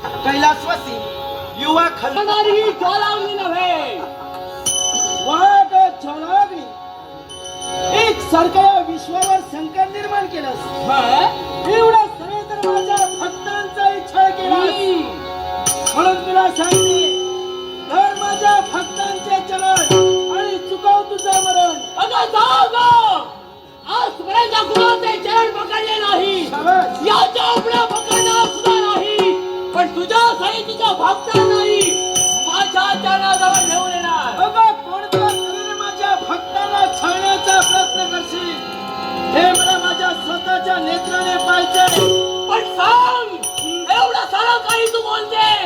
कैलासवासी युवा खलनारी ज्वालाग्नी नव्हे, वाट ज्वालाग्नी एक सारख्या विश्वावर संकट निर्माण केलंस. एवढा सगळे तर माझ्या भक्तांचा इच्छा केला म्हणून तुला सांगते, धर माझ्या भक्तांचे चरण आणि चुकव तुझं मरण. अगं जाऊ गं, आजपर्यंत कुणाचे चरण पकडले नाही, शाबास. याच्या आपल्या पकडणार सुद्धा नाही, पण तुझ्या साहित्याच्या भक्ता नाही माझ्या चरणाजवळ घेऊन येणार. अगं कोणत्या तऱ्हेने माझ्या भक्तांना छळण्याचा प्रयत्न करशील हे मला माझ्या स्वतःच्या नेत्राने पाहायचंय. पण सांग, एवढं सारं काही तू बोलते